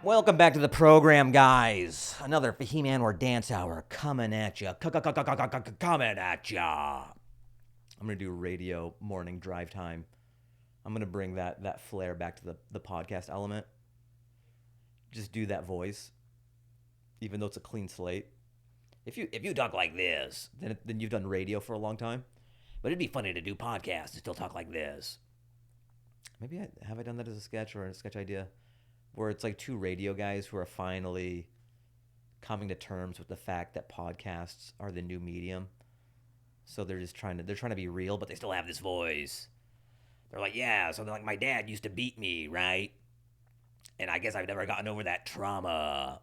Welcome back to the program, guys. Another Fahim Anwar Dance Hour coming at ya. Coming at ya. I'm going to do radio morning drive time. I'm going to bring that flair back to the podcast element. Just do that voice, even though it's a clean slate. If you talk like this, then you've done radio for a long time. But it'd be funny to do podcasts and still talk like this. Maybe have I done that as a sketch or a sketch idea? Where it's like two radio guys who are finally coming to terms with the fact that podcasts are the new medium. So they're trying to be real, but they still have this voice. They're like, yeah, so they're like, my dad used to beat me, right? And I guess I've never gotten over that trauma.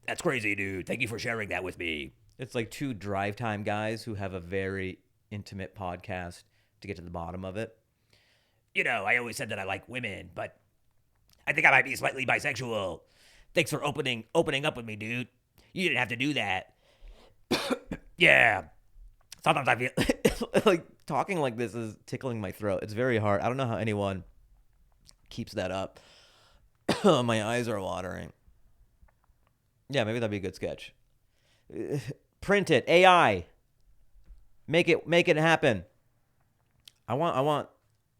That's crazy, dude. Thank you for sharing that with me. It's like two drive time guys who have a very intimate podcast to get to the bottom of it. You know, I always said that I like women, but I think I might be slightly bisexual. Thanks for opening up with me, dude. You didn't have to do that. Yeah. Sometimes I feel like talking like this is tickling my throat. It's very hard. I don't know how anyone keeps that up. My eyes are watering. Yeah, maybe that'd be a good sketch. Print it. AI. Make it happen. I want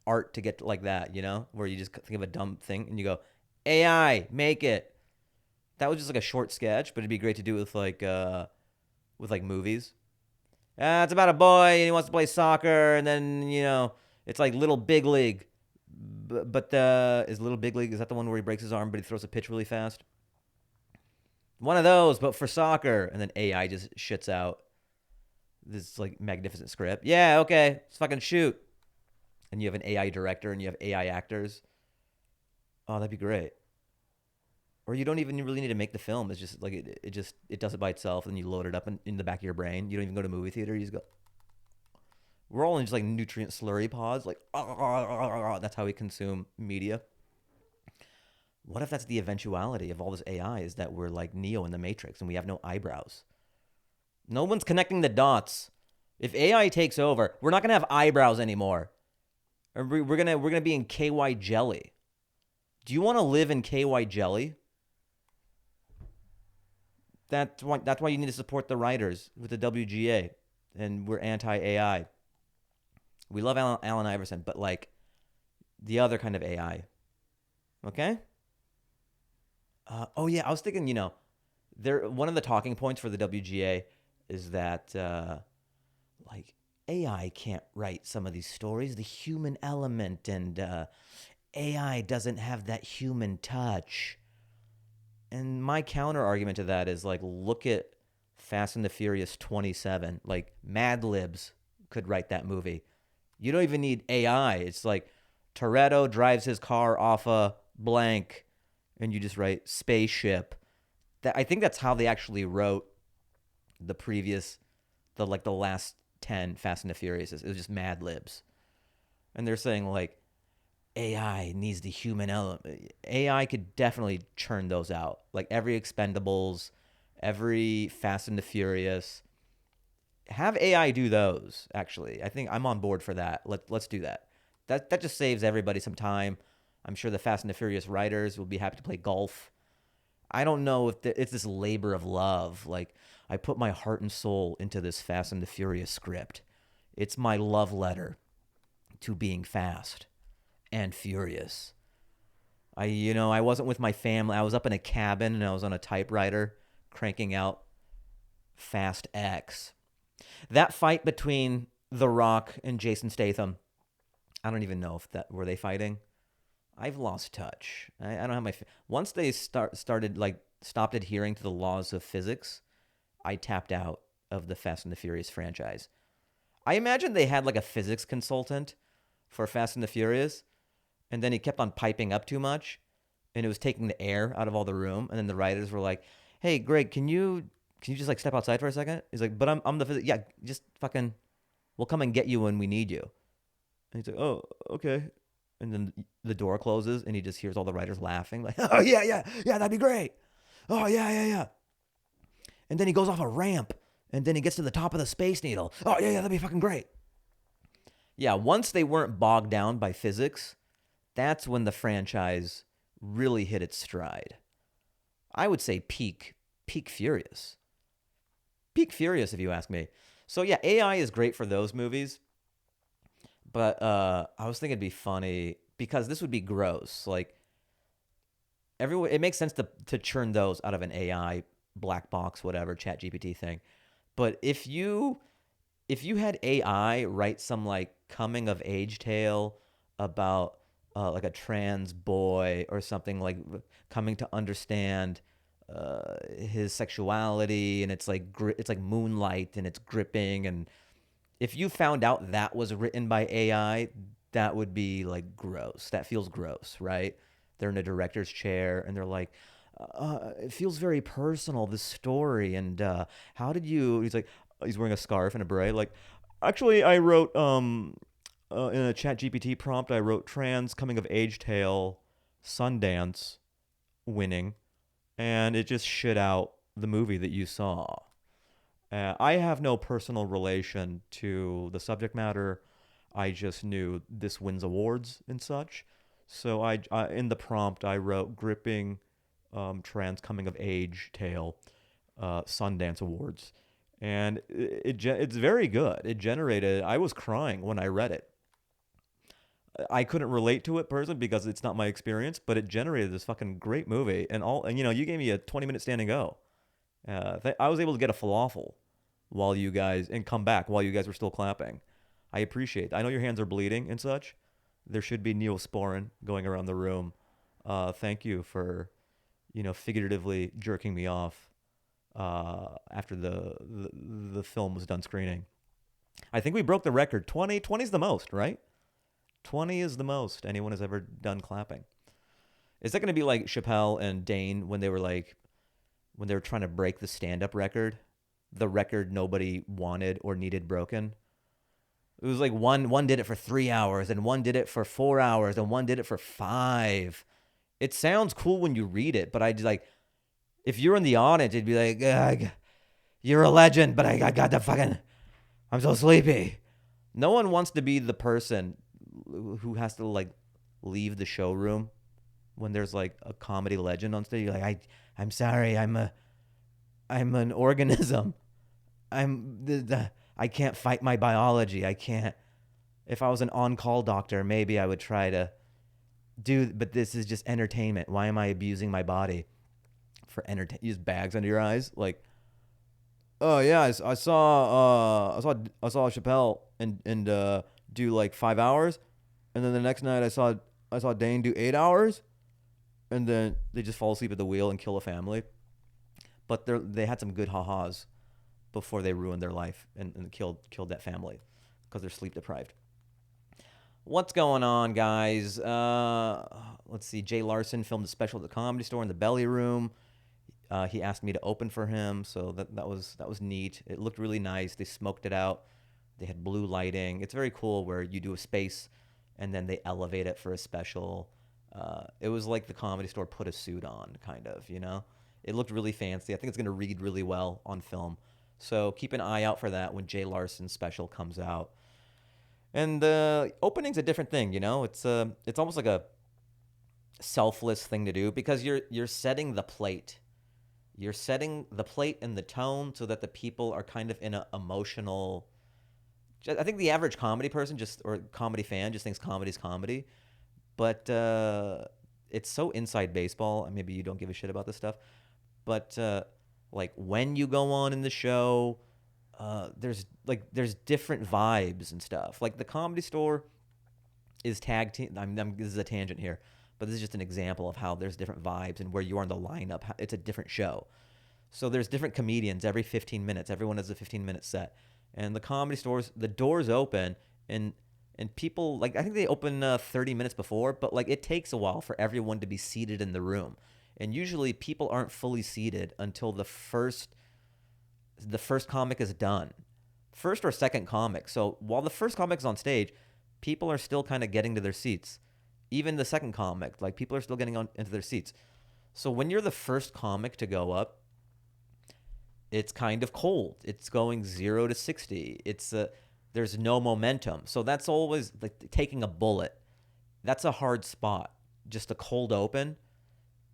art to get like that, you know, where you just think of a dumb thing and you go, AI, make it. That was just like a short sketch, but it'd be great to do with like movies. It's about a boy and he wants to play soccer, and then, you know, it's like Little Big League. But is Little Big League, is that the one where he breaks his arm but he throws a pitch really fast? One of those, but for soccer. And then AI just shits out this like magnificent script. Yeah, okay, let's fucking shoot. And you have an AI director and you have AI actors. Oh, that'd be great. Or you don't even really need to make the film. It's just like it does it by itself, and you load it up in the back of your brain. You don't even go to movie theater. You just go. We're all in just like nutrient slurry pods. Like, that's how we consume media. What if that's the eventuality of all this AI, is that we're like Neo in the Matrix and we have no eyebrows? No one's connecting the dots. If AI takes over, we're not going to have eyebrows anymore. We're gonna be in KY jelly. Do you want to live in KY jelly? That's why you need to support the writers with the WGA, and we're anti-AI. We love Allen Iverson, but like the other kind of AI. Okay. Oh yeah, I was thinking, you know, one of the talking points for the WGA is that like, AI can't write some of these stories, the human element, and AI doesn't have that human touch. And my counter argument to that is like, look at Fast and the Furious 27. Like, Mad Libs could write that movie. You don't even need AI. It's like Toretto drives his car off a blank, and you just write spaceship. I think that's how they actually wrote the last 10 Fast and the Furious. It was just Mad Libs. And they're saying like, AI needs the human element. AI could definitely churn those out. Like every Expendables, every Fast and the Furious. Have AI do those, actually. I think I'm on board for that. Let's do that. That just saves everybody some time. I'm sure the Fast and the Furious writers will be happy to play golf. I don't know if it's this labor of love. Like, I put my heart and soul into this Fast and the Furious script. It's my love letter to being fast and furious. I wasn't with my family. I was up in a cabin and I was on a typewriter cranking out Fast X. That fight between The Rock and Jason Statham, I don't even know if were they fighting. I've lost touch. I don't have my... Once they stopped adhering to the laws of physics, I tapped out of the Fast and the Furious franchise. I imagine they had like a physics consultant for Fast and the Furious, and then he kept on piping up too much, and it was taking the air out of all the room, and then the writers were like, hey, Greg, can you just like step outside for a second? He's like, but I'm the physics... Yeah, just fucking... We'll come and get you when we need you. And he's like, oh, okay. And then the door closes, and he just hears all the writers laughing, like, oh, yeah, that'd be great. Oh, yeah. And then he goes off a ramp, and then he gets to the top of the Space Needle. Oh, yeah, that'd be fucking great. Yeah, once they weren't bogged down by physics, that's when the franchise really hit its stride. I would say peak furious. Peak furious, if you ask me. So yeah, AI is great for those movies, but I was thinking it'd be funny because this would be gross. Like everyone, it makes sense to churn those out of an AI black box, whatever, chat GPT thing. But if you had AI write some like coming of age tale about like a trans boy or something, like coming to understand his sexuality, and it's like it's like moonlight and it's gripping, and if you found out that was written by AI, that would be like gross. That feels gross, right? They're in a director's chair and they're like, it feels very personal, this story. And how did you? He's like, he's wearing a scarf and a beret. Like, actually, I wrote in a Chat GPT prompt, I wrote trans coming of age tale, Sundance winning, and it just shit out the movie that you saw. I have no personal relation to the subject matter. I just knew this wins awards and such. So I in the prompt I wrote gripping trans coming of age tale, Sundance Awards, and it's very good. It generated. I was crying when I read it. I couldn't relate to it personally because it's not my experience, but it generated this fucking great movie. And you gave me a 20-minute stand and go. I was able to get a falafel while you guys and come back while you guys were still clapping. I appreciate it. I know your hands are bleeding and such. There should be neosporin going around the room. Thank you for, figuratively jerking me off after the film was done screening. I think we broke the record. 20 is the most, right? 20 is the most anyone has ever done clapping. Is that going to be like Chappelle and Dane when they were trying to break the stand-up record? The record nobody wanted or needed broken? It was like one did it for 3 hours, and one did it for 4 hours, and one did it for 5. It sounds cool when you read it, but if you're in the audience, it'd be like, ugh, you're a legend, but I got the fucking, I'm so sleepy. No one wants to be the person who has to like leave the showroom when there's like a comedy legend on stage. You're like, I'm sorry, I'm an organism. I can't fight my biology. I can't. If I was an on-call doctor, maybe I would try to but this is just entertainment. Why am I abusing my body for entertainment? Use bags under your eyes, like, oh yeah, I saw Chappelle and do like 5 hours, and then the next night I saw Dane do 8 hours, and then they just fall asleep at the wheel and kill a family. But they had some good ha-has before they ruined their life and killed that family because they're sleep deprived. What's going on, guys? Let's see. Jay Larson filmed a special at the Comedy Store in the Belly Room. He asked me to open for him, so that was neat. It looked really nice. They smoked it out. They had blue lighting. It's very cool where you do a space and then they elevate it for a special. It was like the Comedy Store put a suit on, kind of, It looked really fancy. I think it's going to read really well on film. So keep an eye out for that when Jay Larson's special comes out. And the opening's a different thing, It's almost like a selfless thing to do because you're setting the plate. You're setting the plate and the tone so that the people are kind of in an emotional. I think the average comedy person or comedy fan just thinks comedy's comedy, but it's so inside baseball. Maybe you don't give a shit about this stuff, but like when you go on in the show, there's different vibes and stuff. Like the Comedy Store is tag team. This is a tangent here, but this is just an example of how there's different vibes and where you are in the lineup. It's a different show. So there's different comedians every 15 minutes. Everyone has a 15-minute set. And the Comedy Stores, the doors open, and people, like, I think they open 30 minutes before, but like it takes a while for everyone to be seated in the room. And usually people aren't fully seated until the first comic is done. First or second comic. So while the first comic is on stage, people are still kind of getting to their seats. Even the second comic, like people are still getting into their seats. So when you're the first comic to go up, it's kind of cold. It's going 0 to 60. There's no momentum. So that's always like taking a bullet. That's a hard spot, just a cold open,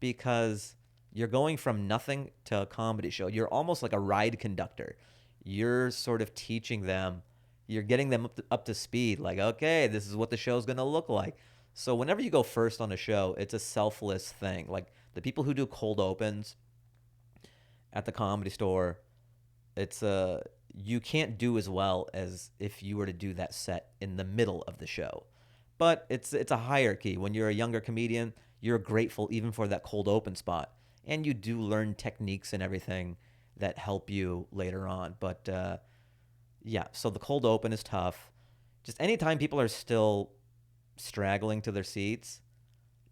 because You're going from nothing to a comedy show. You're almost like a ride conductor. You're sort of teaching them, you're getting them up to speed. Like, okay, this is what the show's going to look like. So whenever you go first on a show, it's a selfless thing. Like the people who do cold opens at the Comedy Store, it's you can't do as well as if you were to do that set in the middle of the show. But it's a hierarchy. When you're a younger comedian, you're grateful even for that cold open spot, and you do learn techniques and everything that help you later on. But yeah, so the cold open is tough. Just anytime people are still straggling to their seats,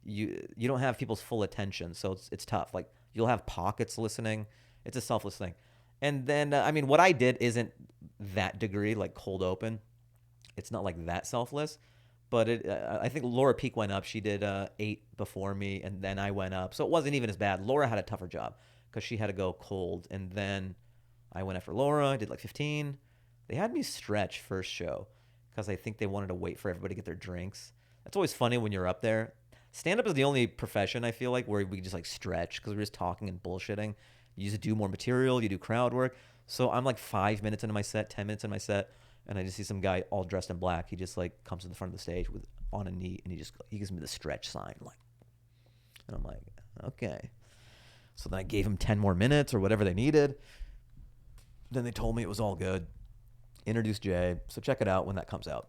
you don't have people's full attention, so it's tough. Like you'll have pockets listening. It's a selfless thing. And then I mean, what I did isn't that degree, like cold open. It's not like that selfless, but I think Laura Peak went up. She did 8 before me, and then I went up, so it wasn't even as bad. Laura had a tougher job because she had to go cold, and then I went after Laura. I did like 15. They had me stretch first show because I think they wanted to wait for everybody to get their drinks. That's always funny when you're up there. Stand-up is the only profession I feel like where we just like stretch because we're just talking and bullshitting. You just do more material. You do crowd work. So I'm like 5 minutes into my set, 10 minutes into my set, and I just see some guy all dressed in black. He just like comes to the front of the stage with on a knee, and he gives me the stretch sign, like, and I'm like, okay. So then I gave him 10 more minutes or whatever they needed. Then they told me it was all good. Introduced Jay. So check it out when that comes out.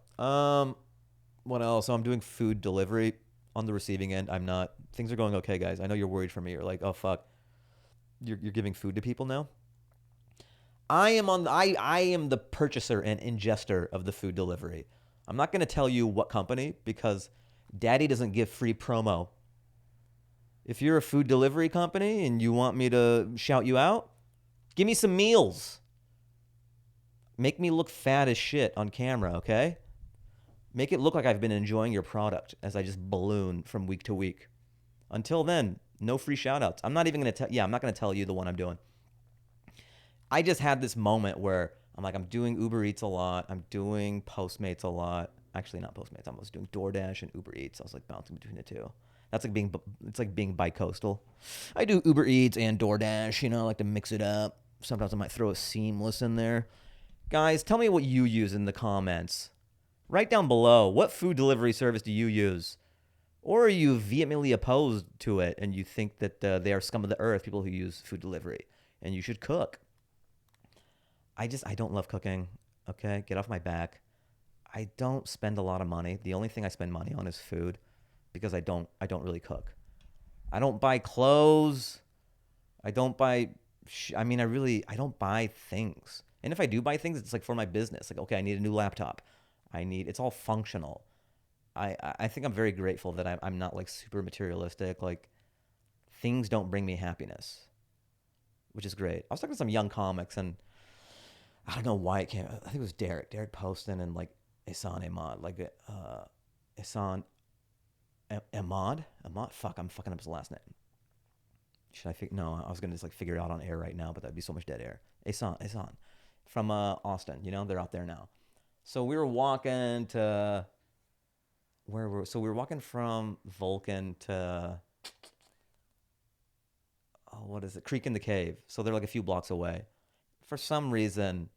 What else? So I'm doing food delivery on the receiving end. I'm not. Things are going okay, guys. I know you're worried for me. You're like, oh fuck, you're giving food to people now. I am the purchaser and ingester of the food delivery. I'm not going to tell you what company because Daddy doesn't give free promo. If you're a food delivery company and you want me to shout you out, give me some meals. Make me look fat as shit on camera, okay? Make it look like I've been enjoying your product as I just balloon from week to week. Until then, no free shout-outs. I'm not even going to tell... Yeah, I'm not going to tell you the one I'm doing. I just had this moment where I'm like, I'm doing Uber Eats a lot. I'm doing Postmates a lot. Actually, not Postmates. I was doing DoorDash and Uber Eats. I was like bouncing between the two. It's like being bi-coastal. I do Uber Eats and DoorDash, I like to mix it up. Sometimes I might throw a Seamless in there. Guys, tell me what you use in the comments. Write down below, what food delivery service do you use? Or are you vehemently opposed to it and you think that they are scum of the earth, people who use food delivery, and you should cook? I don't love cooking, okay? Get off my back. I don't spend a lot of money. The only thing I spend money on is food because I don't really cook. I don't buy clothes. I don't buy, I don't buy things. And if I do buy things, it's like for my business. Like, okay, I need a new laptop. It's all functional. I think I'm very grateful that I'm not like super materialistic. Like things don't bring me happiness, which is great. I was talking to some young comics and I don't know why it came. I think it was Derek Poston and like Hasan Ahmad, like Hasan Ahmad. Fuck, I'm fucking up his last name. Should I figure? No, I was gonna just like figure it out on air right now, but that'd be so much dead air. Hasan from Austin. They're out there now. So we were walking to we were walking from Vulcan to what is it? Creek in the Cave. So they're like a few blocks away. For some reason,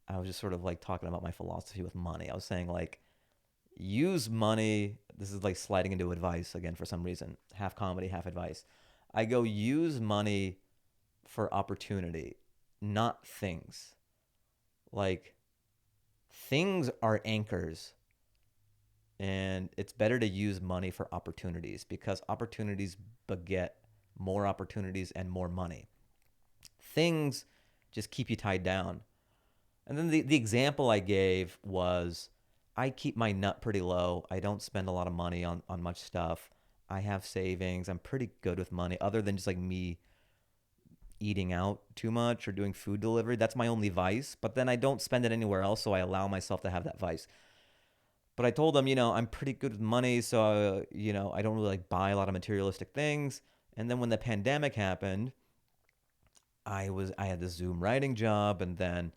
I was just sort of like talking about my philosophy with money. I was saying like, use money. This is like sliding into advice again for some reason. Half comedy, half advice. I go, use money for opportunity, not things. Like, things are anchors. And it's better to use money for opportunities because opportunities beget more opportunities and more money. Things just keep you tied down. And then the example I gave was I keep my nut pretty low. I don't spend a lot of money on much stuff. I have savings. I'm pretty good with money other than just like me eating out too much or doing food delivery. That's my only vice. But then I don't spend it anywhere else, so I allow myself to have that vice. But I told them, I'm pretty good with money, so, I don't really like buy a lot of materialistic things. And then when the pandemic happened, I had the Zoom writing job, and then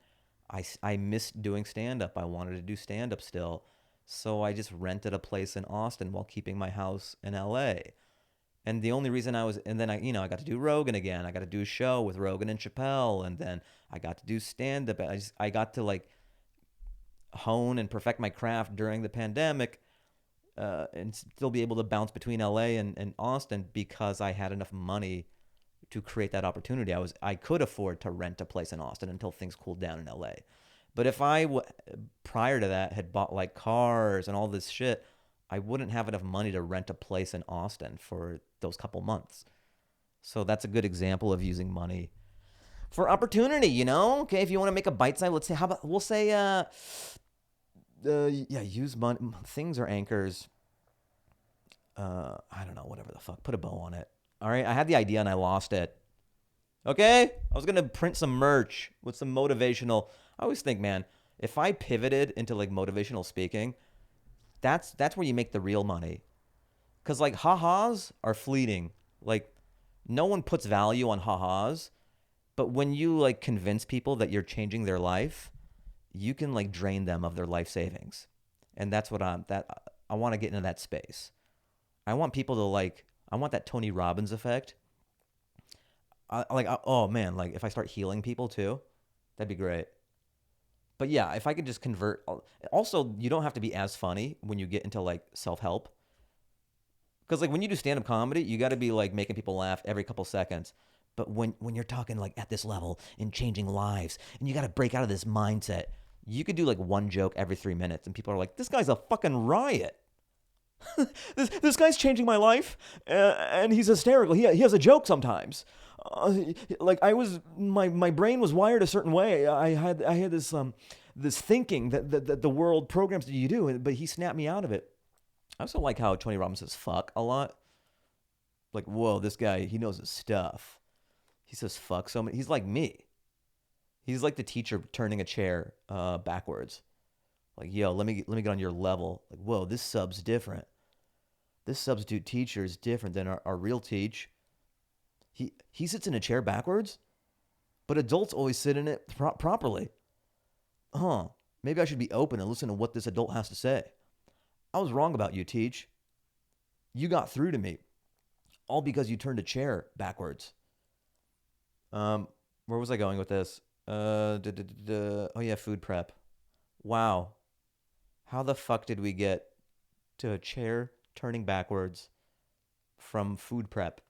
I missed doing stand-up. I wanted to do stand-up still. So I just rented a place in Austin while keeping my house in LA. And the only reason and then I got to do Rogan again. I got to do a show with Rogan and Chappelle, and then I got to do stand up. I got to like hone and perfect my craft during the pandemic, and still be able to bounce between LA and Austin because I had enough money to create that opportunity. I could afford to rent a place in Austin until things cooled down in LA. But if prior to that had bought like cars and all this shit, I wouldn't have enough money to rent a place in Austin for those couple months. So that's a good example of using money for opportunity, you know? Okay, if you want to make a bite size, let's say, we'll say, use money. Things are anchors. I don't know, whatever the fuck. Put a bow on it. All right, I had the idea and I lost it. Okay? I was going to print some merch with some motivational. I always think, man, if I pivoted into like motivational speaking, that's where you make the real money. Because like ha-has are fleeting. Like no one puts value on ha-has. But when you like convince people that you're changing their life, you can like drain them of their life savings. And that's what I want to get into that space. I want people to I want that Tony Robbins effect. Oh man, like if I start healing people too, that'd be great. But yeah, if I could just convert. Also, you don't have to be as funny when you get into like self-help. Because like when you do stand-up comedy, you got to be like making people laugh every couple seconds. But when you're talking like at this level and changing lives, and you got to break out of this mindset, you could do like one joke every 3 minutes, and people are like, "This guy's a fucking riot." this guy's changing my life, and he's hysterical. He has a joke sometimes. My brain was wired a certain way. I had this thinking that the world programs that you do, but he snapped me out of it. I also like how Tony Robbins says fuck a lot. Like, whoa, this guy, he knows his stuff. He says fuck so many. He's like me. He's like the teacher turning a chair backwards. Like, yo, let me get on your level. Like, whoa, this sub's different. This substitute teacher is different than our real teach. He sits in a chair backwards, but adults always sit in it properly. Maybe I should be open and listen to what this adult has to say. I was wrong about you, teach. You got through to me, all because you turned a chair backwards. Where was I going with this? Oh yeah, food prep. Wow. How the fuck did we get to a chair turning backwards from food prep?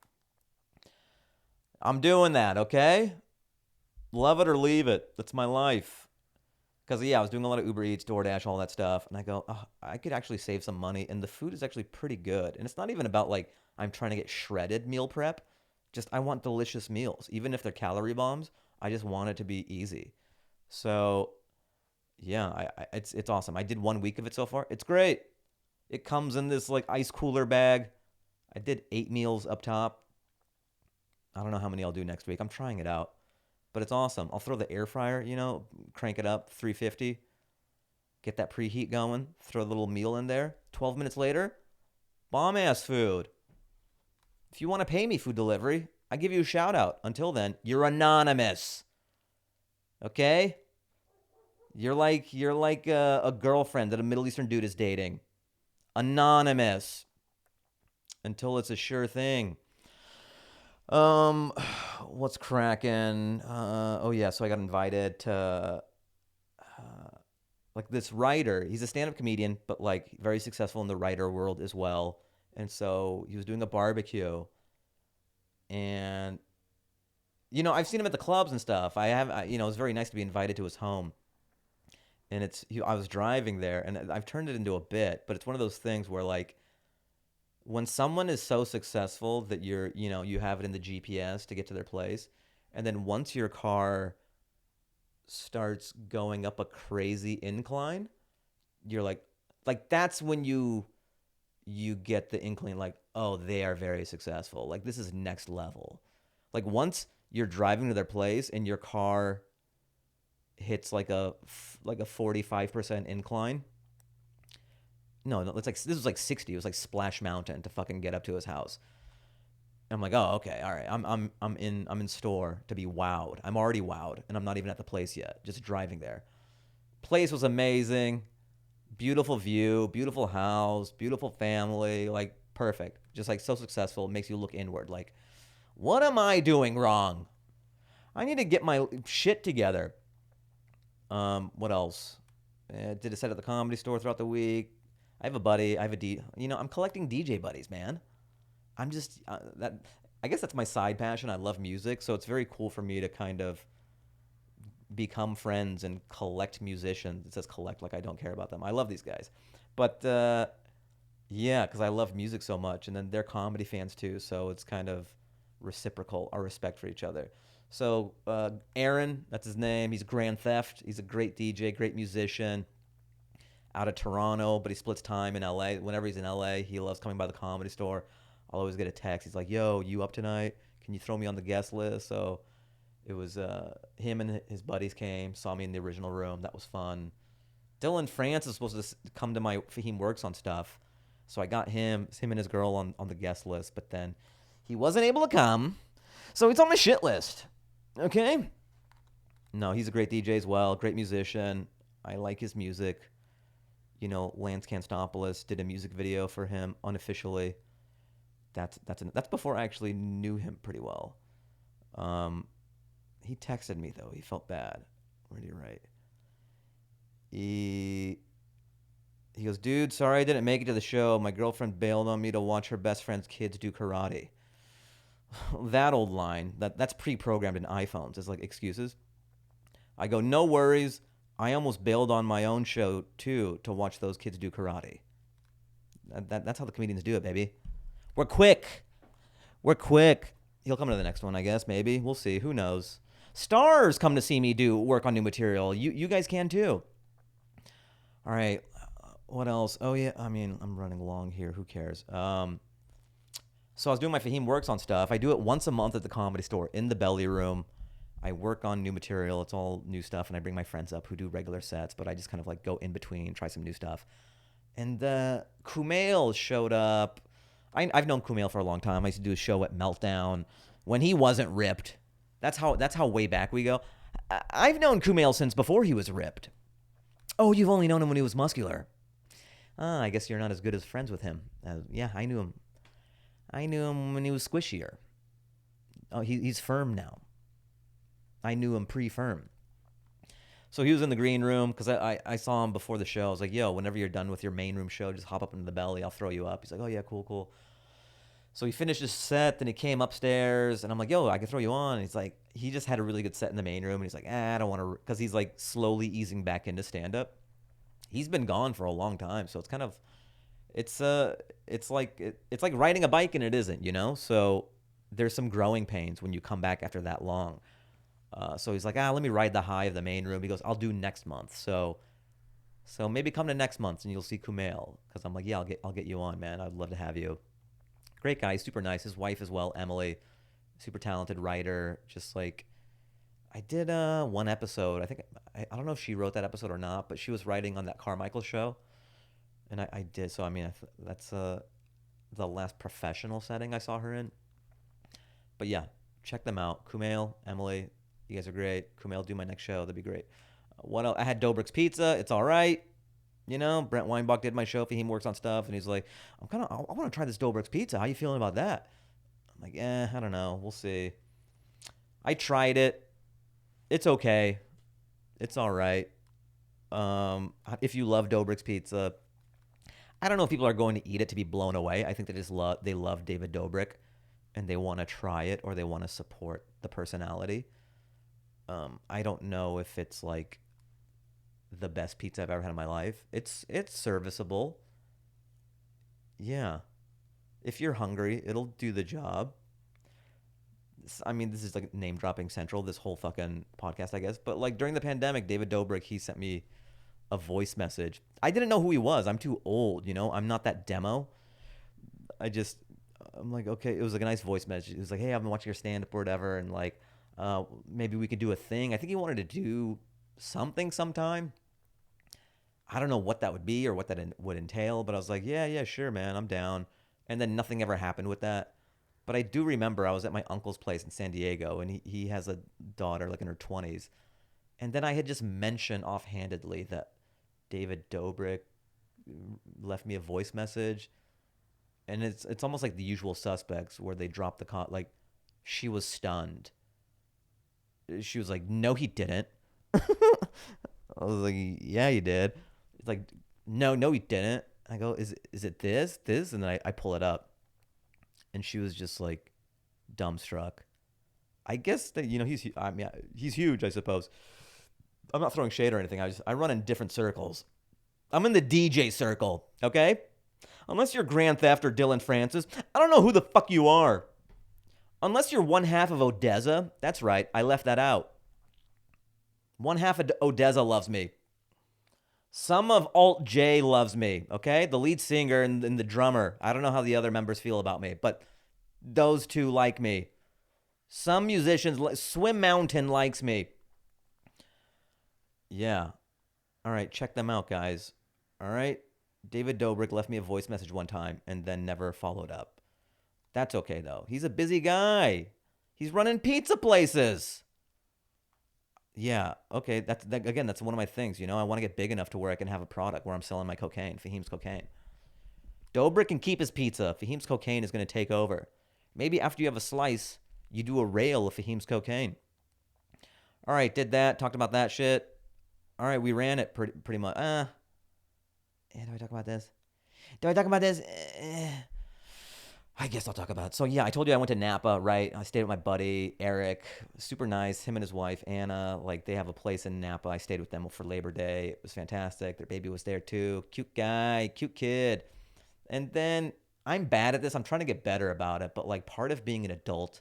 I'm doing that, okay? Love it or leave it. That's my life. Because, yeah, I was doing a lot of Uber Eats, DoorDash, all that stuff. And I go, I could actually save some money. And the food is actually pretty good. And it's not even about, like, I'm trying to get shredded meal prep. Just, I want delicious meals. Even if they're calorie bombs, I just want it to be easy. So, yeah, it's awesome. I did 1 week of it so far. It's great. It comes in this, like, ice cooler bag. I did 8 meals up top. I don't know how many I'll do next week. I'm trying it out. But it's awesome. I'll throw the air fryer, crank it up, 350. Get that preheat going. Throw a little meal in there. 12 minutes later, bomb-ass food. If you want to pay me food delivery, I give you a shout out. Until then, you're anonymous. Okay? You're like a girlfriend that a Middle Eastern dude is dating. Anonymous. Until it's a sure thing. What's cracking? So I got invited to like this writer. He's a stand-up comedian, but like very successful in the writer world as well. And so he was doing a barbecue, and I've seen him at the clubs and stuff. It was very nice to be invited to his home. And I was driving there, and I've turned it into a bit, but it's one of those things where like, when someone is so successful that you have it in the GPS to get to their place, and then once your car starts going up a crazy incline, you're like that's when you get the inkling, like, oh, they are very successful. Like, this is next level. Like, once you're driving to their place and your car hits like a 45% incline. No, it's like, this was like 60. It was like Splash Mountain to fucking get up to his house. And I'm like, oh, okay, all right. I'm in store to be wowed. I'm already wowed, and I'm not even at the place yet. Just driving there. Place was amazing. Beautiful view, beautiful house, beautiful family. Like, Perfect. Just like so successful, makes you look inward. Like, what am I doing wrong? I need to get my shit together. What else? Did a set at the Comedy Store throughout the week. I have a buddy. I'm collecting DJ buddies, man. I'm just that. I guess that's my side passion. I love music, so it's very cool for me to kind of become friends and collect musicians. It says collect, like I don't care about them. I love these guys, but yeah, because I love music so much, and then they're comedy fans too. So it's kind of reciprocal, our respect for each other. So Aaron, that's his name. He's Grand Theft. He's a great DJ, great musician, out of Toronto, but he splits time in LA. Whenever he's in LA, he loves coming by the Comedy Store. I'll always get a text. He's like, "Yo, you up tonight? Can you throw me on the guest list?" So it was him and his buddies came, saw me in the original room. That was fun. Dylan France is supposed to come to my Fahim Works on stuff, so I got him and his girl on the guest list, but then he wasn't able to come, so he's on my shit list. Okay? No, he's a great DJ as well, great musician. I like his music. Lance Kanstopoulos did a music video for him unofficially. That's before I actually knew him pretty well. He texted me though. He felt bad. Where did he write? He goes, "Dude, sorry I didn't make it to the show. My girlfriend bailed on me to watch her best friend's kids do karate." That old line, that's pre-programmed in iPhones. It's like excuses. I go, "No worries. I almost bailed on my own show too to watch those kids do karate." That's how the comedians do it, baby. We're quick. He'll come to the next one, I guess. Maybe we'll see. Who knows? Stars come to see me do work on new material. You guys can too. All right. What else? Oh yeah. I mean, I'm running long here. Who cares? So I was doing my Fahim Works on stuff. I do it once a month at the Comedy Store in the belly room. I work on new material. It's all new stuff, and I bring my friends up who do regular sets, but I just kind of like go in between, try some new stuff. And Kumail showed up. I've known Kumail for a long time. I used to do a show at Meltdown when he wasn't ripped. That's how way back we go. I've known Kumail since before he was ripped. Oh, you've only known him when he was muscular. I guess you're not as good as friends with him. Yeah, I knew him. I knew him when he was squishier. Oh, he's firm now. I knew him pre-firm. So he was in the green room because I saw him before the show. I was like, "Yo, whenever you're done with your main room show, just hop up into the belly. I'll throw you up." He's like, "Oh, yeah, cool. So he finished his set, then he came upstairs, and I'm like, "Yo, I can throw you on." And he's like, he just had a really good set in the main room, and he's like, "I don't want to," because he's like slowly easing back into stand-up. He's been gone for a long time, so it's kind of, it's like riding a bike and it isn't. So there's some growing pains when you come back after that long. So he's like, let me ride the high of the main room. He goes, "I'll do next month." So maybe come to next month and you'll see Kumail. Because I'm like, yeah, I'll get you on, man. I'd love to have you. Great guy, super nice. His wife as well, Emily, super talented writer. Just like, I did one episode. I think I don't know if she wrote that episode or not, but she was writing on that Carmichael show, and I did. So I mean, that's the last professional setting I saw her in. But yeah, check them out. Kumail, Emily. You guys are great. Kumail, do my next show. That'd be great. What else? I had Dobrik's Pizza. It's all right. Brent Weinbach did my show. Fahim Works on stuff, and he's like, I want to try this Dobrik's Pizza. How you feeling about that? I'm like, I don't know. We'll see. I tried it. It's okay. It's all right. If you love Dobrik's Pizza, I don't know if people are going to eat it to be blown away. I think they love David Dobrik, and they want to try it or they want to support the personality. I don't know if it's like the best pizza I've ever had in my life. It's serviceable. Yeah. If you're hungry, it'll do the job. I mean, this is like name dropping central, this whole fucking podcast, I guess. But like during the pandemic, David Dobrik, he sent me a voice message. I didn't know who he was. I'm too old, I'm not that demo. I'm like, okay. It was like a nice voice message. It was like, "Hey, I've been watching your stand-up or whatever, and like, maybe we could do a thing." I think he wanted to do something sometime. I don't know what that would be or what that would entail, but I was like, yeah, sure, man, I'm down. And then nothing ever happened with that. But I do remember I was at my uncle's place in San Diego, and he has a daughter like in her 20s. And then I had just mentioned offhandedly that David Dobrik left me a voice message. And it's almost like The Usual Suspects where they drop the like she was stunned. She was like, "No, he didn't." I was like, "Yeah, you did." It's like, "No, he didn't." I go, "Is it this?" And then I pull it up, and she was just like dumbstruck. I guess that he's huge, I suppose. I'm not throwing shade or anything. I run in different circles. I'm in the DJ circle, okay? Unless you're Grand Theft or Dylan Francis, I don't know who the fuck you are. Unless you're one half of Odessa, that's right, I left that out. One half of Odessa loves me. Some of Alt J loves me, okay? The lead singer and the drummer. I don't know how the other members feel about me, but those two like me. Some musicians, Swim Mountain likes me. Yeah. All right, check them out, guys. All right? David Dobrik left me a voice message one time and then never followed up. That's okay, though. He's a busy guy. He's running pizza places. Yeah, okay. Again, that's one of my things, I want to get big enough to where I can have a product where I'm selling my cocaine, Fahim's cocaine. Dobrik can keep his pizza. Fahim's cocaine is going to take over. Maybe after you have a slice, you do a rail of Fahim's cocaine. All right, did that. Talked about that shit. All right, we ran it pretty much. Do I talk about this? I guess I'll talk about it. So, yeah, I told you I went to Napa, right? I stayed with my buddy, Eric. Super nice. Him and his wife, Anna. Like, they have a place in Napa. I stayed with them for Labor Day. It was fantastic. Their baby was there, too. Cute guy. Cute kid. And then I'm bad at this. I'm trying to get better about it. But, like, part of being an adult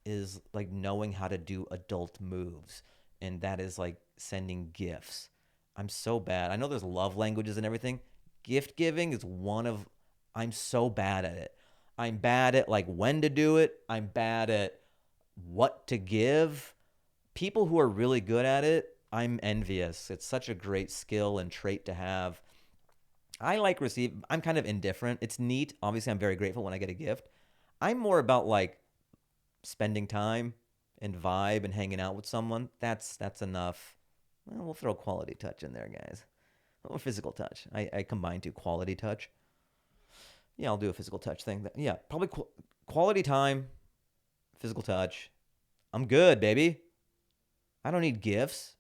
is, like, knowing how to do adult moves. And that is, like, sending gifts. I'm so bad. I know there's love languages and everything. Gift giving is I'm so bad at it. I'm bad at like when to do it. I'm bad at what to give. People who are really good at it, I'm envious. It's such a great skill and trait to have. I'm kind of indifferent. It's neat. Obviously, I'm very grateful when I get a gift. I'm more about like spending time and vibe and hanging out with someone. That's enough. Well, we'll throw quality touch in there, guys. Or physical touch. I combine two. Quality touch. Yeah, I'll do a physical touch thing. Yeah, probably quality time, physical touch. I'm good, baby. I don't need gifts.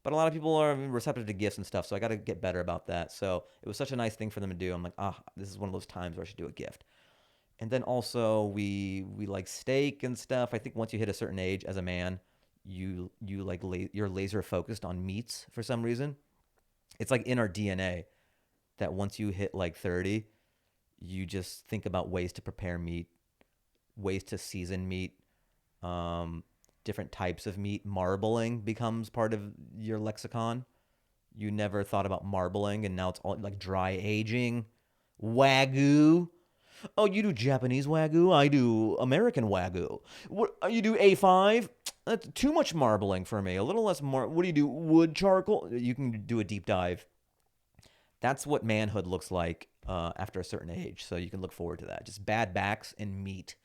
But a lot of people are receptive to gifts and stuff, so I got to get better about that. So it was such a nice thing for them to do. I'm like, this is one of those times where I should do a gift. And then also we like steak and stuff. I think once you hit a certain age as a man, you're laser focused on meats for some reason. It's like in our DNA that once you hit like 30, you just think about ways to prepare meat, ways to season meat, different types of meat. Marbling becomes part of your lexicon. You never thought about marbling, and now it's all like dry aging. Wagyu. Oh, you do Japanese Wagyu? I do American Wagyu. What, you do A5? That's too much marbling for me. A little less what do you do? Wood charcoal? You can do a deep dive. That's what manhood looks like after a certain age. So you can look forward to that. Just bad backs and meat.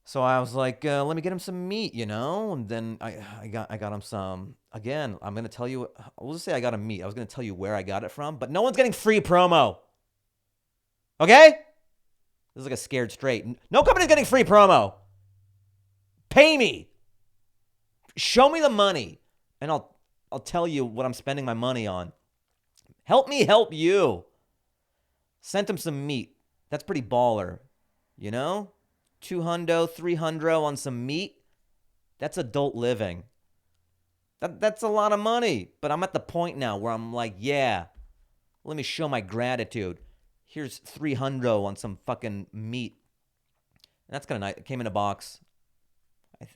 So I was like, let me get him some meat, And then I got him some. Again, I'm going to tell you. We'll just say I got him meat. I was going to tell you where I got it from. But no one's getting free promo. Okay? This is like a scared straight. No company's getting free promo. Pay me. Show me the money. And I'll tell you what I'm spending my money on. Help me help you. Sent him some meat. That's pretty baller. 200, 300 on some meat. That's adult living. That's a lot of money. But I'm at the point now where I'm like, yeah, let me show my gratitude. Here's 300 on some fucking meat. And that's kind of nice. It came in a box.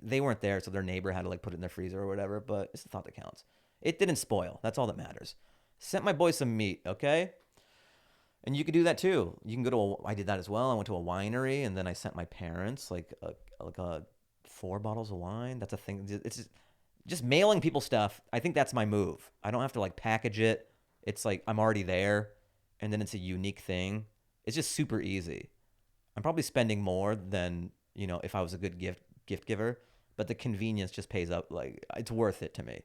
They weren't there, so their neighbor had to like put it in their freezer or whatever. But it's the thought that counts. It didn't spoil. That's all that matters. Sent my boy some meat, okay? And you could do that too. You can go I did that as well. I went to a winery, and then I sent my parents like 4 bottles of wine. That's a thing. It's just mailing people stuff. I think that's my move. I don't have to like package it. It's like I'm already there, and then it's a unique thing. It's just super easy. I'm probably spending more than, if I was a good gift giver, but the convenience just pays up. Like, it's worth it to me.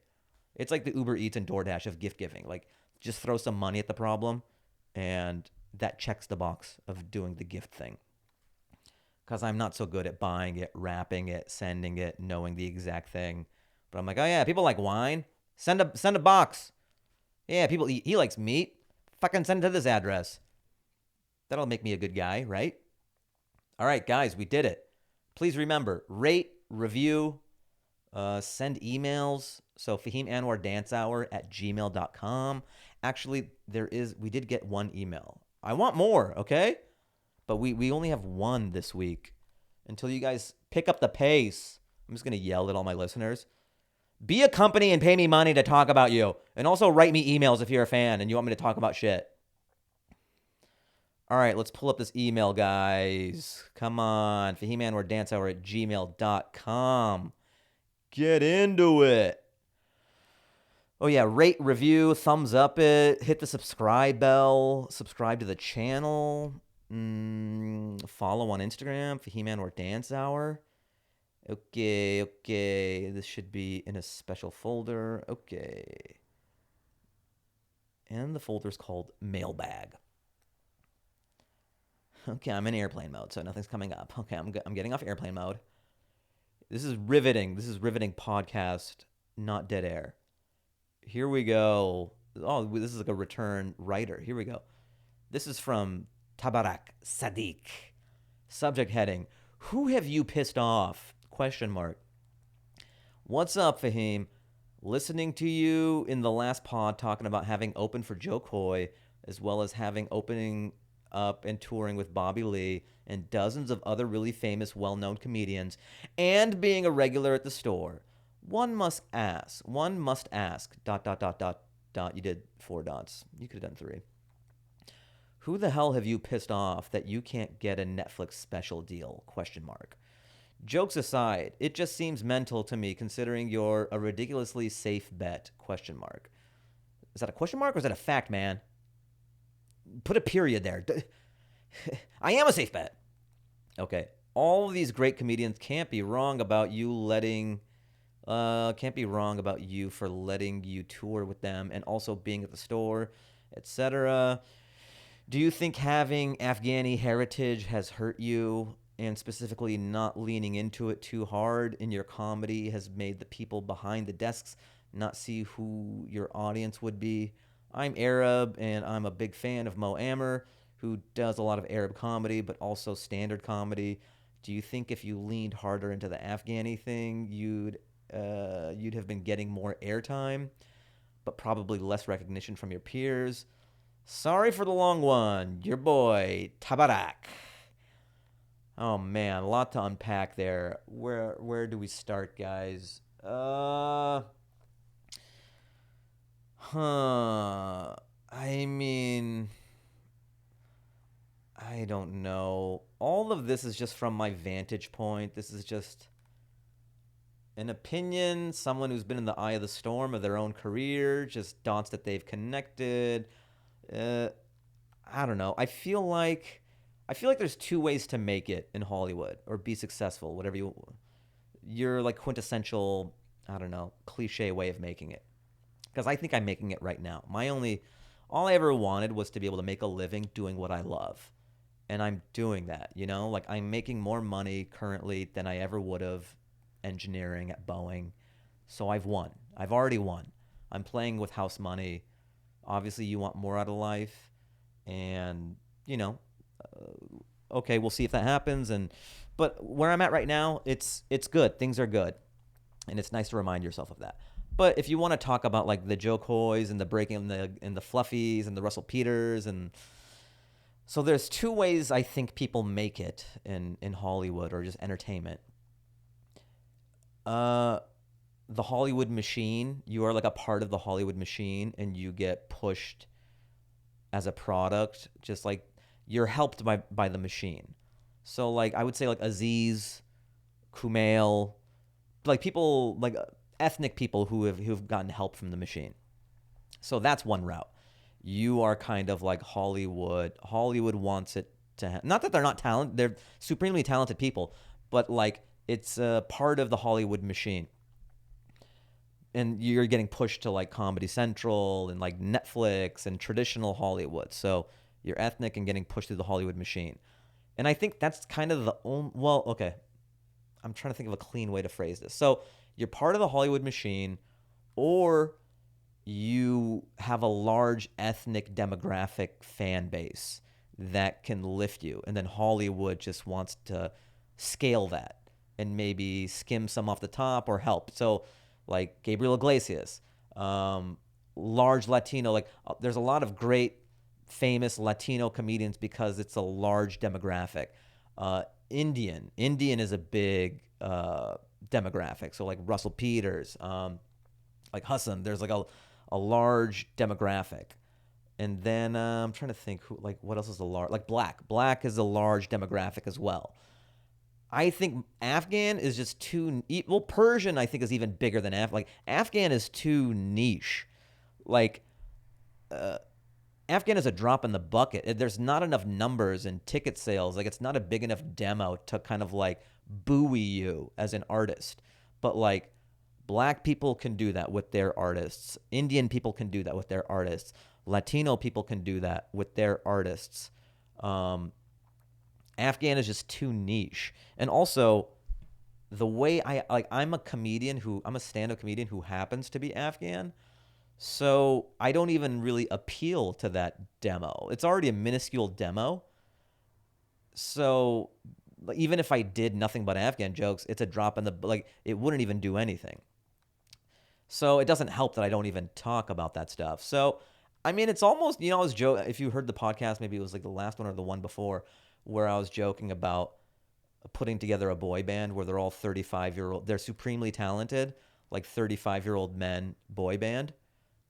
It's like the Uber Eats and DoorDash of gift giving. Like, just throw some money at the problem, and that checks the box of doing the gift thing. Because I'm not so good at buying it, wrapping it, sending it, knowing the exact thing. But I'm like, oh yeah, people like wine. Send a box. Yeah, people eat. He likes meat. Fucking send it to this address. That'll make me a good guy, right? All right, guys, we did it. Please remember, rate, review, send emails. So fahimanwardancehour@gmail.com. Actually, we did get one email. I want more, okay? But we only have one this week. Until you guys pick up the pace, I'm just going to yell at all my listeners. Be a company and pay me money to talk about you. And also write me emails if you're a fan and you want me to talk about shit. All right, let's pull up this email, guys. Come on. fahimanwardancehour@gmail.com. Get into it. Oh, yeah. Rate, review, thumbs up it. Hit the subscribe bell. Subscribe to the channel. Follow on Instagram, Fahim Anwar Dance Hour. Okay. This should be in a special folder. Okay. And the folder's called Mailbag. Okay, I'm in airplane mode, so nothing's coming up. Okay, I'm getting off airplane mode. This is riveting. This is riveting podcast, not dead air. Here we go. Oh, this is like a return writer. Here we go. This is from Tabarak Sadiq. Subject heading: Who have you pissed off? ? What's up, Fahim? Listening to you in the last pod talking about having opened for Joe Coy, as well as having opening up and touring with Bobby Lee and dozens of other really famous, well-known comedians, and being a regular at the store. One must ask. You did 4 dots. You could have done 3. Who the hell have you pissed off that you can't get a Netflix special deal? ? Jokes aside, it just seems mental to me considering you're a ridiculously safe bet? ? Is that a question mark or is that a fact, man? Put a period there. I am a safe bet. Okay. All of these great comedians can't be wrong about you for letting you tour with them and also being at the store, etc. Do you think having Afghani heritage has hurt you, and specifically not leaning into it too hard in your comedy has made the people behind the desks not see who your audience would be? I'm Arab, and I'm a big fan of Mo Amer, who does a lot of Arab comedy, but also standard comedy. Do you think if you leaned harder into the Afghani thing, you'd have been getting more airtime, but probably less recognition from your peers? Sorry for the long one. Your boy, Tabarak. Oh, man, a lot to unpack there. Where do we start, guys? I mean, I don't know. All of this is just from my vantage point. This is just an opinion, someone who's been in the eye of the storm of their own career, just dots that they've connected. I don't know. I feel like there's 2 ways to make it in Hollywood or be successful, whatever your like quintessential, I don't know, cliche way of making it. Because I think I'm making it right now. All I ever wanted was to be able to make a living doing what I love. And I'm doing that, you know? Like, I'm making more money currently than I ever would have engineering at Boeing. So I've won. I've already won. I'm playing with house money. Obviously, you want more out of life. And, you know, okay, we'll see if that happens. But where I'm at right now, it's good. Things are good. And it's nice to remind yourself of that. But if you want to talk about like the Joe Coys and the breaking and the Fluffies and the Russell Peters, and so there's 2 ways I think people make it in Hollywood or just entertainment. The Hollywood machine, you are like a part of the Hollywood machine and you get pushed as a product, just like you're helped by the machine. So like I would say like Aziz, Kumail, like people like ethnic people who've gotten help from the machine. So that's one route. You are kind of like Hollywood. Hollywood wants it to not that they're not talented, they're supremely talented people, but like it's a part of the Hollywood machine. And you're getting pushed to like Comedy Central and like Netflix and traditional Hollywood. So you're ethnic and getting pushed through the Hollywood machine. And I think that's kind of the only, well, okay. I'm trying to think of a clean way to phrase this. So you're part of the Hollywood machine, or you have a large ethnic demographic fan base that can lift you. And then Hollywood just wants to scale that and maybe skim some off the top or help. So like Gabriel Iglesias, large Latino, like there's a lot of great famous Latino comedians because it's a large demographic. Indian is a big demographic. So like Russell Peters, like Hasan, there's like a large demographic. And then I'm trying to think who, like, what else is a large, like Black is a large demographic as well. I think Afghan is just too, well, Persian I think is even bigger than Like Afghan is too niche. Like Afghan is a drop in the bucket. There's not enough numbers and ticket sales. Like it's not a big enough demo to kind of like buoy you as an artist. But like Black people can do that with their artists. Indian people can do that with their artists. Latino people can do that with their artists. Afghan is just too niche. And also, the way I'm a stand-up comedian who happens to be Afghan. So I don't even really appeal to that demo. It's already a minuscule demo. So even if I did nothing but Afghan jokes, it's a drop in the, like, it wouldn't even do anything. So it doesn't help that I don't even talk about that stuff. So, I mean, it's almost, I was joking, if you heard the podcast, maybe it was like the last one or the one before, where I was joking about putting together a boy band where they're all 35-year-old, they're supremely talented, like 35-year-old men boy band,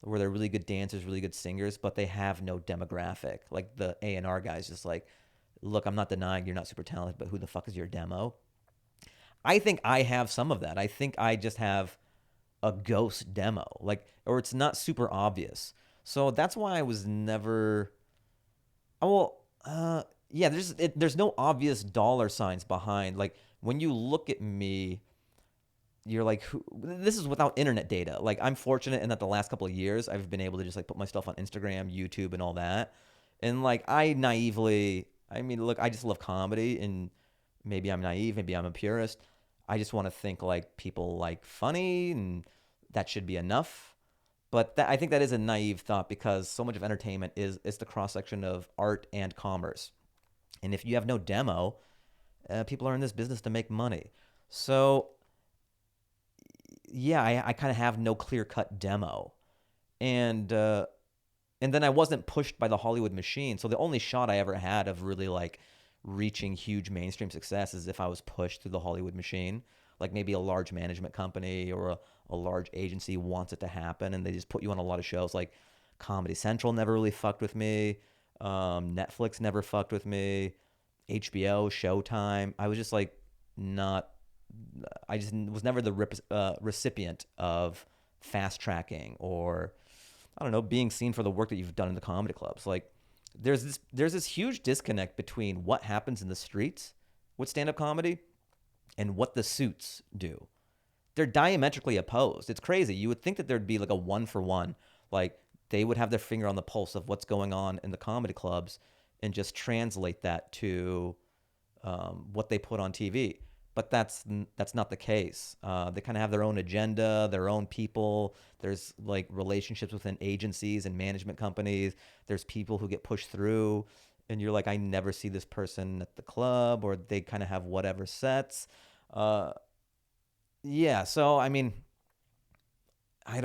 where they're really good dancers, really good singers, but they have no demographic. Like the A&R guy's just like, look, I'm not denying you're not super talented, but who the fuck is your demo? I think I have some of that. I think I just have a ghost demo, like, or it's not super obvious. So that's why I was never, yeah, there's no obvious dollar signs behind. Like when you look at me, you're like, this is without internet data. Like I'm fortunate in that the last couple of years I've been able to just like put my stuff on Instagram, YouTube, and all that. And like I mean, look, I just love comedy, and maybe I'm naive, maybe I'm a purist. I just want to think like people like funny, and that should be enough. But I think that is a naive thought, because so much of entertainment is the cross section of art and commerce. And if you have no demo, people are in this business to make money. So yeah, I kind of have no clear-cut demo. And then I wasn't pushed by the Hollywood machine. So the only shot I ever had of really like reaching huge mainstream success is if I was pushed through the Hollywood machine. Like maybe a large management company or a large agency wants it to happen, and they just put you on a lot of shows. Like Comedy Central never really fucked with me. Netflix never fucked with me. HBO, Showtime. I was just like I just was never the recipient of fast tracking or, I don't know, being seen for the work that you've done in the comedy clubs. Like there's this huge disconnect between what happens in the streets with stand-up comedy and what the suits do. They're diametrically opposed. It's crazy. You would think that there'd be like a 1-for-1. Like they would have their finger on the pulse of what's going on in the comedy clubs and just translate that to what they put on TV. But that's not the case. They kind of have their own agenda, their own people. There's like relationships within agencies and management companies. There's people who get pushed through, and you're like, I never see this person at the club, or they kind of have whatever sets. Yeah. So I mean,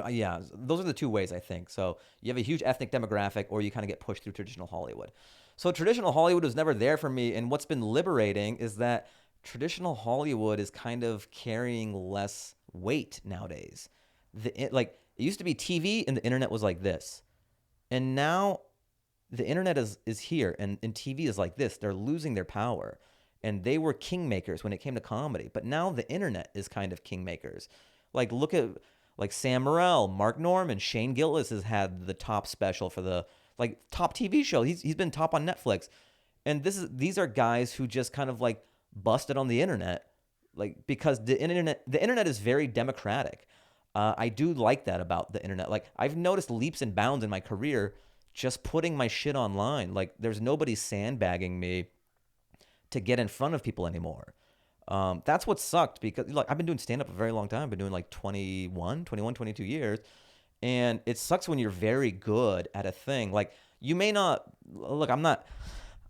yeah, those are the two ways I think. So you have a huge ethnic demographic, or you kind of get pushed through traditional Hollywood. So traditional Hollywood was never there for me, and what's been liberating is that traditional Hollywood is kind of carrying less weight nowadays. Like it used to be TV and the internet was like this, and now the internet is here, and TV is like this. They're losing their power, and they were kingmakers when it came to comedy, but now the internet is kind of kingmakers. Like look at like Sam Morril, Mark Norman, Shane Gillis has had the top special for the like top TV show. He's been top on Netflix, and these are guys who just kind of like busted on the internet, like because the internet is very democratic. I do like that about the internet. Like I've noticed leaps and bounds in my career just putting my shit online. Like, there's nobody sandbagging me to get in front of people anymore. That's what sucked, because like I've been doing stand-up a very long time. I've been doing like 22 years. And it sucks when you're very good at a thing. Like, you may not, look,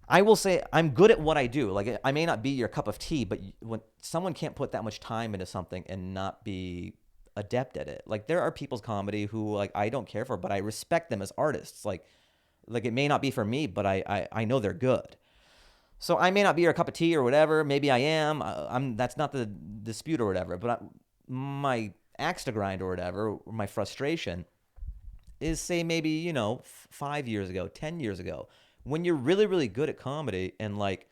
I will say I'm good at what I do. Like, I may not be your cup of tea, but when someone can't put that much time into something and not be adept at it. Like, there are people's comedy who, like, I don't care for, but I respect them as artists. Like it may not be for me, but I know they're good. So I may not be your cup of tea or whatever. Maybe I am. That's not the dispute or whatever. But my axe to grind or whatever, or my frustration is, say, maybe, 5 years ago, 10 years ago, when you're really, really good at comedy and like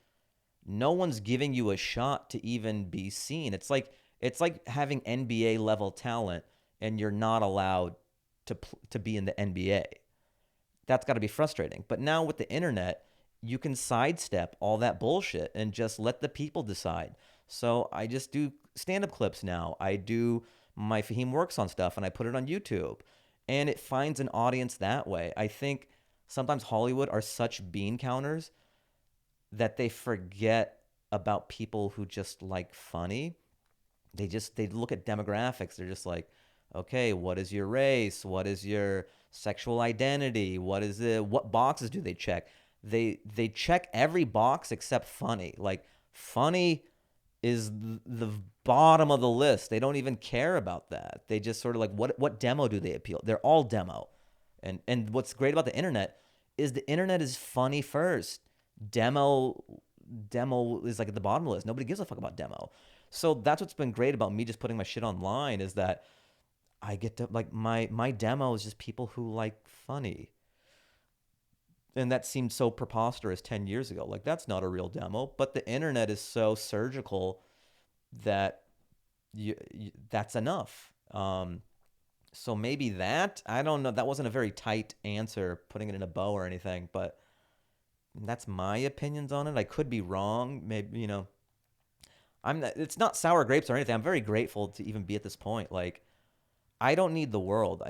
no one's giving you a shot to even be seen. It's like having NBA level talent and you're not allowed to be in the NBA. That's got to be frustrating. But now with the internet, you can sidestep all that bullshit and just let the people decide. So I just do stand-up clips now. I do my Fahim Works on stuff and I put it on YouTube. And it finds an audience that way. I think sometimes Hollywood are such bean counters that they forget about people who just like funny. They look at demographics. They're just like, okay, what is your race? What is your sexual identity? What boxes do they check? They check every box except funny. Like, funny is the bottom of the list. They don't even care about that. They just sort of like, what demo do they appeal? They're all demo. And what's great about the internet is funny first. Demo is like at the bottom of the list. Nobody gives a fuck about demo. So that's what's been great about me just putting my shit online, is that I get to, like, my demo is just people who like funny. And that seemed so preposterous 10 years ago. Like, that's not a real demo. But the internet is so surgical that that's enough. So maybe that, I don't know. That wasn't a very tight answer, putting it in a bow or anything. But that's my opinions on it. I could be wrong. Maybe, it's not sour grapes or anything. I'm very grateful to even be at this point. Like, I don't need the world.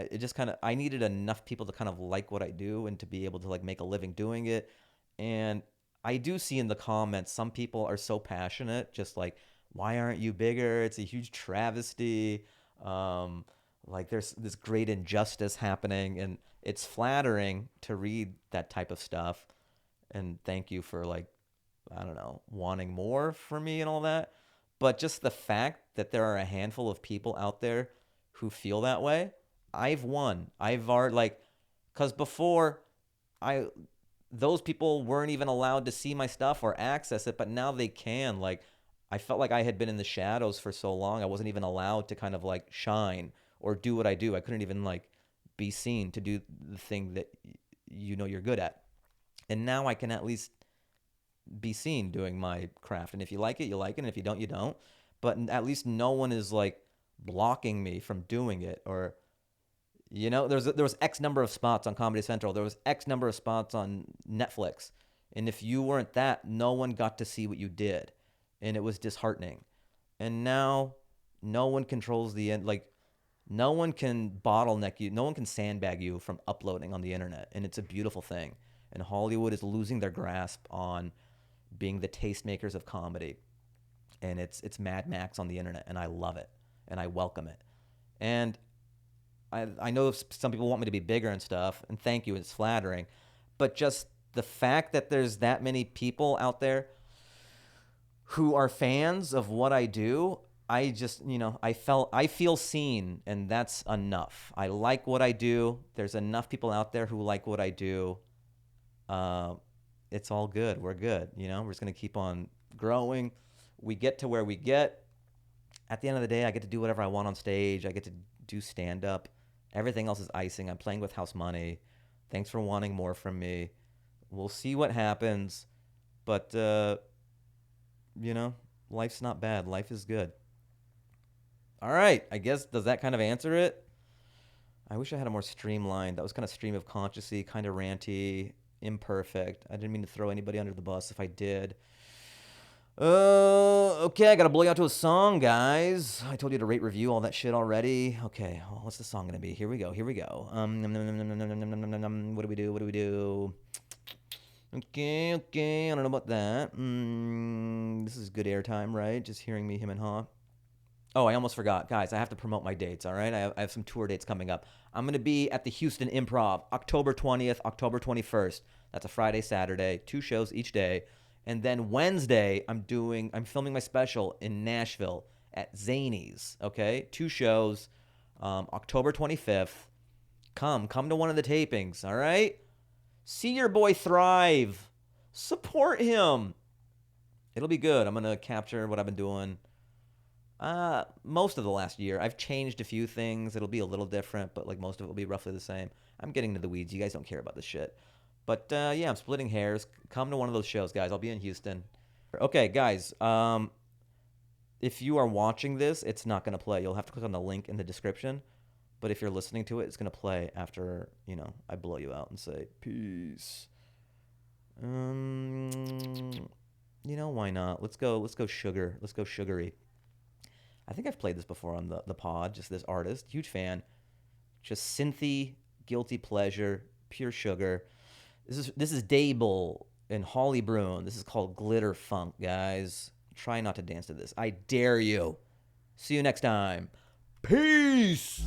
I needed enough people to kind of like what I do and to be able to like make a living doing it. And I do see in the comments, some people are so passionate, just like, why aren't you bigger? It's a huge travesty. Like, there's this great injustice happening, and it's flattering to read that type of stuff. And thank you for, like, I don't know, wanting more from me and all that. But just the fact that there are a handful of people out there who feel that way, I've won. I've already, like, because before, those people weren't even allowed to see my stuff or access it, but now they can. Like, I felt like I had been in the shadows for so long, I wasn't even allowed to kind of like shine or do what I do. I couldn't even like be seen to do the thing that you're good at. And now I can at least be seen doing my craft. And if you like it, you like it. And if you don't, you don't. But at least no one is like blocking me from doing it. Or, there was X number of spots on Comedy Central. There was X number of spots on Netflix. And if you weren't that, no one got to see what you did. And it was disheartening. And now no one controls the end. Like, no one can bottleneck you. No one can sandbag you from uploading on the internet. And it's a beautiful thing. And Hollywood is losing their grasp on being the tastemakers of comedy. And it's Mad Max on the internet. And I love it. And I welcome it. And I know some people want me to be bigger and stuff. And thank you. It's flattering. But just the fact that there's that many people out there who are fans of what I do, I just, I feel seen, and that's enough. I like what I do. There's enough people out there who like what I do. It's all good. We're good. We're just going to keep on growing. We get to where we get. At the end of the day, I get to do whatever I want on stage. I get to do stand-up. Everything else is icing. I'm playing with house money. Thanks for wanting more from me. We'll see what happens. But, life's not bad. Life is good. All right. I guess, does that kind of answer it? I wish I had a more streamlined. That was kind of stream of consciousness, kind of ranty, imperfect. I didn't mean to throw anybody under the bus if I did. Okay, I gotta blow you out to a song, guys. I told you to rate, review, all that shit already. Okay, well, what's the song gonna be? Here we go. What do we do? Okay, I don't know about that. This is good airtime, right? Just hearing me, him, and haw. Oh, I almost forgot. Guys, I have to promote my dates, all right? I have some tour dates coming up. I'm going to be at the Houston Improv, October 20th, October 21st. That's a Friday, Saturday, 2 shows each day. And then Wednesday, I'm filming my special in Nashville at Zany's, okay? 2 shows, October 25th. Come to one of the tapings, all right? See your boy thrive. Support him. It'll be good. I'm going to capture what I've been doing most of the last year. I've changed a few things. It'll be a little different, but like most of it will be roughly the same. I'm getting into the weeds. You guys don't care about this shit. But yeah, I'm splitting hairs. Come to one of those shows, guys. I'll be in Houston. Okay, guys. If you are watching this, it's not going to play. You'll have to click on the link in the description. But if you're listening to it, it's going to play after, I blow you out and say, peace. Why not? Let's go sugar. Let's go sugary. I think I've played this before on the pod, just this artist. Huge fan. Just synthy, guilty pleasure, pure sugar. This is Dable and Holly Brune. This is called Glitter Funk, guys. Try not to dance to this. I dare you. See you next time. Peace!